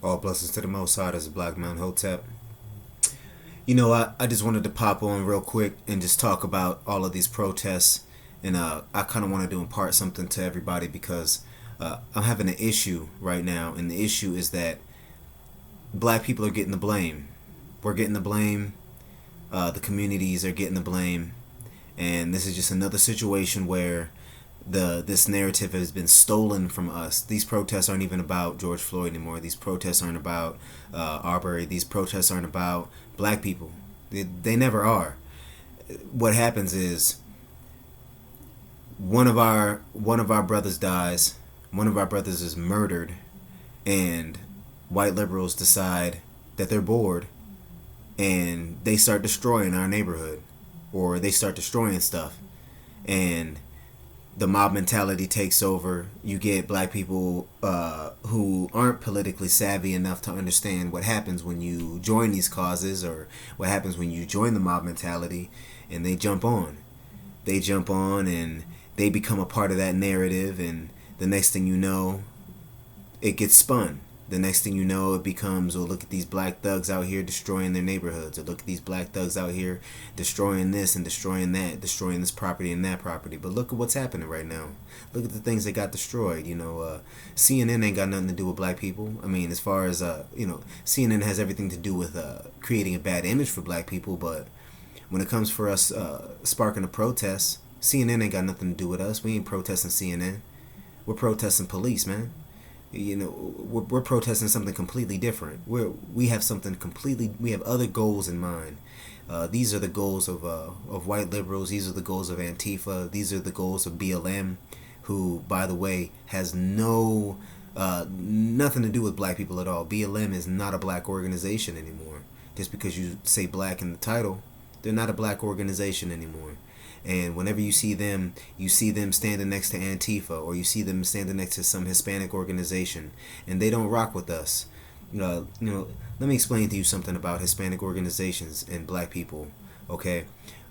All blessings to the Most High. As a Black Mount Hotep. I just wanted to pop on real quick and just talk about all of these protests. And I kind of wanted to impart something to everybody because I'm having an issue right now. And the issue is that black people are getting the blame. We're getting the blame. The communities are getting the blame. And this is just another situation where this narrative has been stolen from us. These protests aren't even about George Floyd anymore. These protests aren't about Arbery. These protests aren't about black people. They never are. What happens is one of our brothers dies. One of our brothers is murdered, and white liberals decide that they're bored, and they start destroying our neighborhood, or they start destroying stuff, and the mob mentality takes over. You get black people who aren't politically savvy enough to understand what happens when you join these causes, or what happens when you join the mob mentality, and they jump on. They jump on and they become a part of that narrative, and the next thing you know, it gets spun. The next thing you know, it becomes, oh, look at these black thugs out here destroying their neighborhoods, or look at these black thugs out here destroying this and destroying that, destroying this property and that property. But look at what's happening right now. Look at the things that got destroyed. CNN ain't got nothing to do with black people. I mean, as far as, CNN has everything to do with creating a bad image for black people, but when it comes for us sparking a protest, CNN ain't got nothing to do with us. We ain't protesting CNN. We're protesting police, man. We're protesting something completely different. We have something completely. We have other goals in mind. These are the goals of white liberals. These are the goals of Antifa. These are the goals of BLM, who, by the way, has nothing to do with black people at all. BLM is not a black organization anymore. Just because you say black in the title, they're not a black organization anymore. And whenever you see them standing next to Antifa, or you see them standing next to some Hispanic organization, and they don't rock with us. Let me explain to you something about Hispanic organizations and black people. Okay,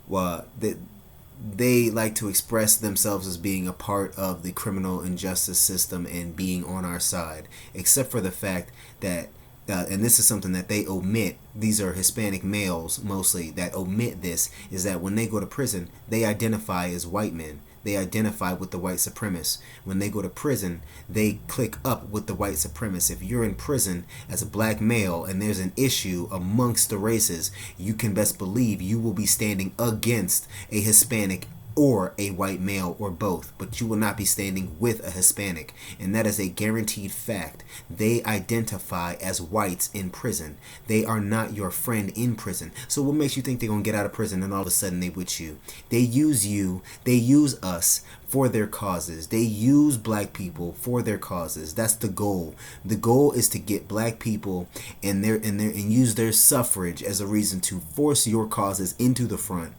well, they like to express themselves as being a part of the criminal injustice system and being on our side, except for the fact that and this is something that they omit. These are Hispanic males mostly that omit this, is that when they go to prison, they identify as white men. They identify with the white supremacists. When they go to prison, they click up with the white supremacists. If you're in prison as a black male and there's an issue amongst the races, you can best believe you will be standing against a Hispanic or a white male, or both, but you will not be standing with a Hispanic, and that is a guaranteed fact. They identify as whites in prison. They are not your friend in prison. So what makes you think they're gonna get out of prison and all of a sudden they with you? They use us for their causes. They use black people for their causes. That's the goal. The goal is to get black people and use their suffrage as a reason to force your causes into the front.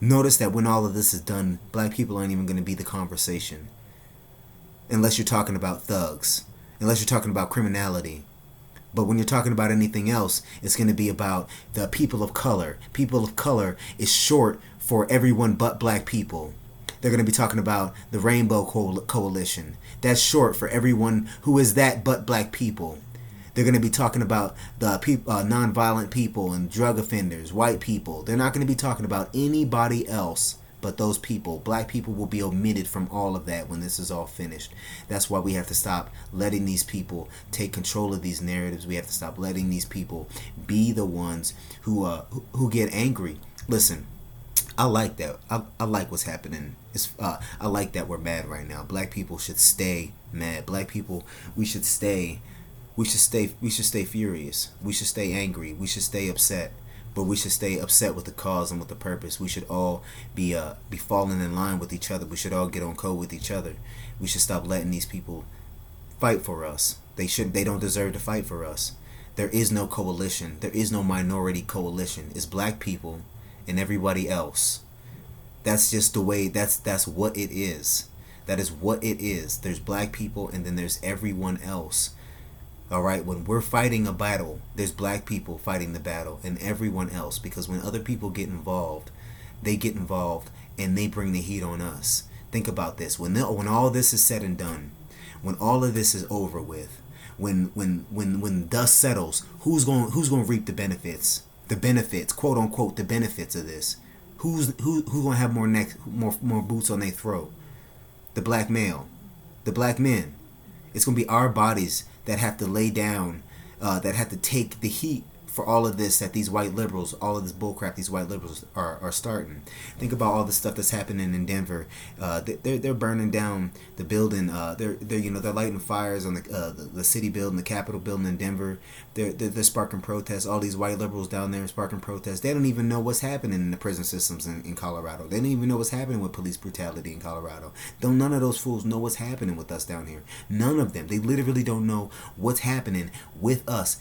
Notice that when all of this is done, black people aren't even going to be the conversation. Unless you're talking about thugs. Unless you're talking about criminality. But when you're talking about anything else, it's going to be about the people of color. People of color is short for everyone but black people. They're going to be talking about the Rainbow Coalition. That's short for everyone who is that but black people. They're going to be talking about the nonviolent people and drug offenders, white people. They're not going to be talking about anybody else but those people. Black people will be omitted from all of that when this is all finished. That's why we have to stop letting these people take control of these narratives. We have to stop letting these people be the ones who get angry. Listen, I like that. I like what's happening. I like that we're mad right now. Black people should stay mad. Black people, we should stay furious. We should stay angry. We should stay upset. But we should stay upset with the cause and with the purpose. We should all be falling in line with each other. We should all get on code with each other. We should stop letting these people fight for us. They don't deserve to fight for us. There is no coalition. There is no minority coalition. It's black people and everybody else. That's just the way, that's what it is. That is what it is. There's black people and then there's everyone else. Alright, when we're fighting a battle, there's black people fighting the battle and everyone else, because when other people get involved, they get involved and they bring the heat on us. Think about this. When all this is said and done, when all of this is over with, when dust settles, who's going to reap the benefits? The benefits, quote unquote, the benefits of this. Who's going to have more boots on their throat? The black male, the black men. It's going to be our bodies that have to lay down, that have to take the heat for all of this that these white liberals, all of this bullcrap these white liberals are starting. Think about all the stuff that's happening in Denver. They're burning down the building. They're lighting fires on the city building, the Capitol building in Denver. They're sparking protests. All these white liberals down there sparking protests. They don't even know what's happening in the prison systems in Colorado. They don't even know what's happening with police brutality in Colorado. None of those fools know what's happening with us down here. None of them. They literally don't know what's happening with us.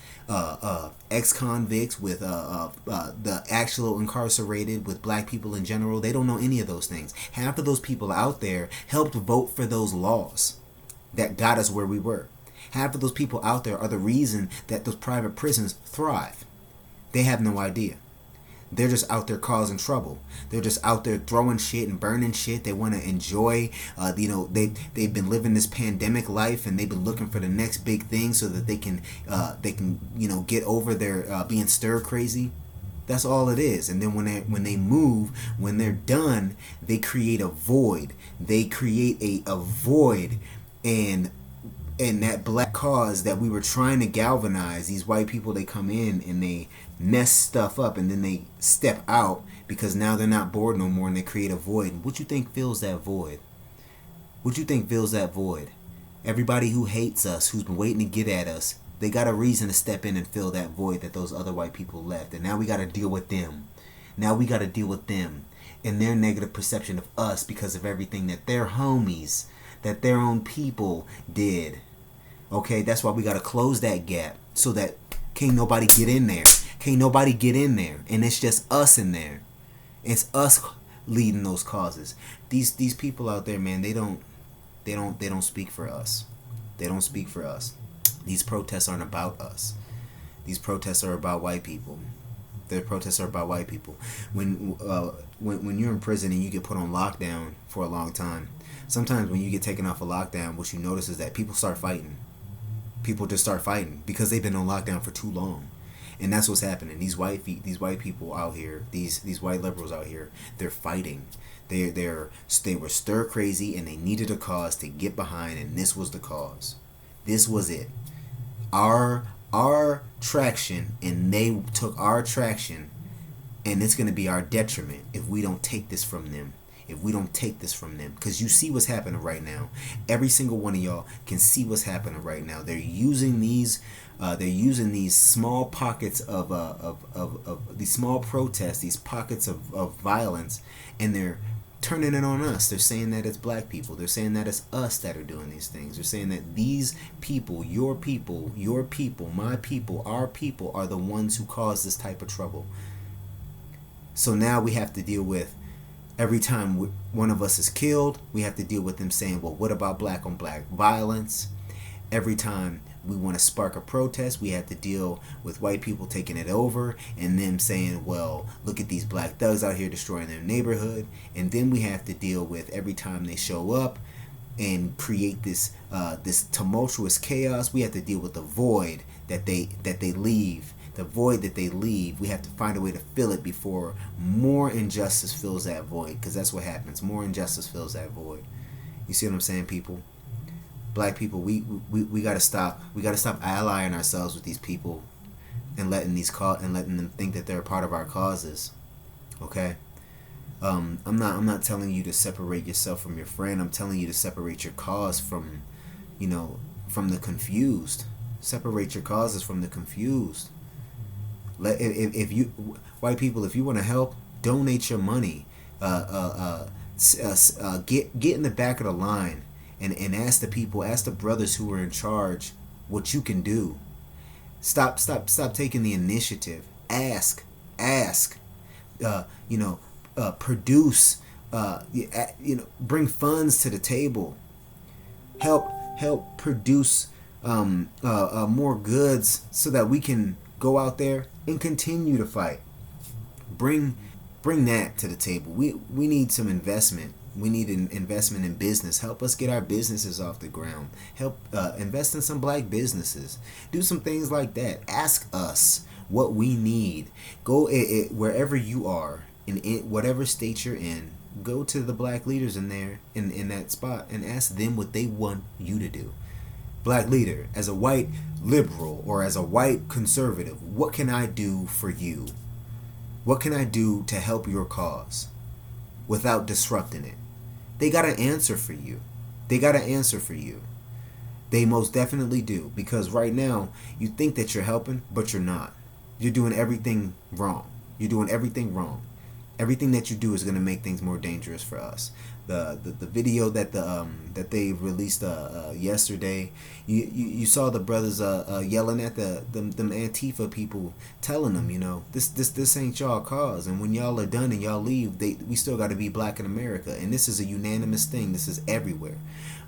Ex-convicts, with the actual incarcerated, with black people in general. They don't know any of those things. Half of those people out there helped vote for those laws that got us where we were. Half of those people out there are the reason that those private prisons thrive. They have no idea. They're just out there causing trouble. They're just out there throwing shit and burning shit. They want to enjoy, they've been living this pandemic life, and they've been looking for the next big thing so that they can get over their being stir crazy. That's all it is. And then when they move, when they're done, they create a void. They create a void, and that black cause that we were trying to galvanize, these white people, they come in and they mess stuff up, and then they step out because now they're not bored no more, and they create a void. What you think fills that void? What you think fills that void? Everybody who hates us, who's been waiting to get at us, they got a reason to step in and fill that void that those other white people left. And now we got to deal with them. Now we got to deal with them and their negative perception of us because of everything that their homies, that their own people did. Okay, that's why we got to close that gap so that can't nobody get in there. Can't nobody get in there. And it's just us in there. It's us leading those causes. These people out there, man, they don't speak for us. They don't speak for us. These protests aren't about us. These protests are about white people. The protests are about white people. When you're in prison and you get put on lockdown for a long time, sometimes when you get taken off a lockdown, what you notice is that people start fighting. People just start fighting because they've been on lockdown for too long. And that's what's happening. These white people out here, these white liberals out here, they're fighting. They were stir crazy, and they needed a cause to get behind, and this was the cause. This was it. Our traction, and they took our traction, and it's going to be our detriment if we don't take this from them. If we don't take this from them, because you see what's happening right now. Every single one of y'all can see what's happening right now. They're using these small pockets of these small protests, these pockets of violence, and they're turning it on us. They're saying that it's black people. They're saying that it's us that are doing these things. They're saying that these people, your people, my people, our people are the ones who cause this type of trouble. So now we have to deal with, every time one of us is killed, we have to deal with them saying, well, what about black on black violence? Every time we want to spark a protest, we have to deal with white people taking it over and them saying, well, look at these black thugs out here destroying their neighborhood. And then we have to deal with, every time they show up and create this tumultuous chaos, we have to deal with the void that they leave. The void that they leave, we have to find a way to fill it before more injustice fills that void, because that's what happens. More injustice fills that void. You see what I'm saying, people? Black people, we gotta stop. We gotta stop allying ourselves with these people and letting them think that they're a part of our causes. Okay? I'm not telling you to separate yourself from your friend. I'm telling you to separate your cause from the confused. Separate your causes from the confused. If you white people, if you want to help, donate your money. Get in the back of the line and ask the people, ask the brothers who are in charge what you can do. Stop taking the initiative. Ask. Produce. Bring funds to the table. Help produce more goods so that we can go out there and continue to fight. Bring that to the table. We need some investment. We need an investment in business. Help us get our businesses off the ground. Help invest in some black businesses. Do some things like that. Ask us what we need. Go wherever you are, in whatever state you're in. Go to the black leaders in there, in that spot, and ask them what they want you to do. Black leader, as a white liberal or as a white conservative, what can I do for you? What can I do to help your cause without disrupting it? They got an answer for you. They got an answer for you. They most definitely do. Because right now, you think that you're helping, but you're not. You're doing everything wrong. You're doing everything wrong. Everything that you do is going to make things more dangerous for us. The video that that they released yesterday, you saw the brothers yelling at them Antifa people, telling them, you know, this ain't y'all cause, and when y'all are done and y'all leave, we still got to be black in America, and this is a unanimous thing. This is everywhere.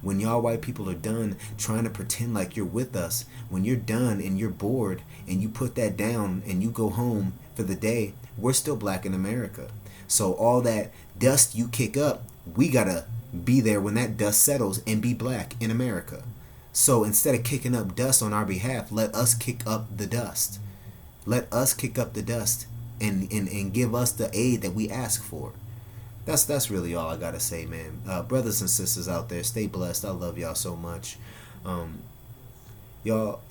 When y'all white people are done trying to pretend like you're with us, when you're done and you're bored and you put that down and you go home for the day, we're still black in America. So all that dust you kick up, we gotta be there when that dust settles and be black in America. So instead of kicking up dust on our behalf, let us kick up the dust. Let us kick up the dust and give us the aid that we ask for. That's really all I gotta say, man. Brothers and sisters out there, stay blessed. I love y'all so much. Y'all,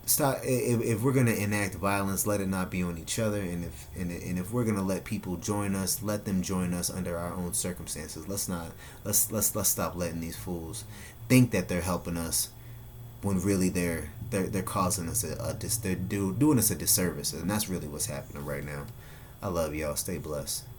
stop. If we're gonna enact violence, let it not be on each other. And if we're gonna let people join us, let them join us under our own circumstances. Let's stop letting these fools think that they're helping us when really they're causing us they're doing us a disservice, and that's really what's happening right now. I love y'all. Stay blessed.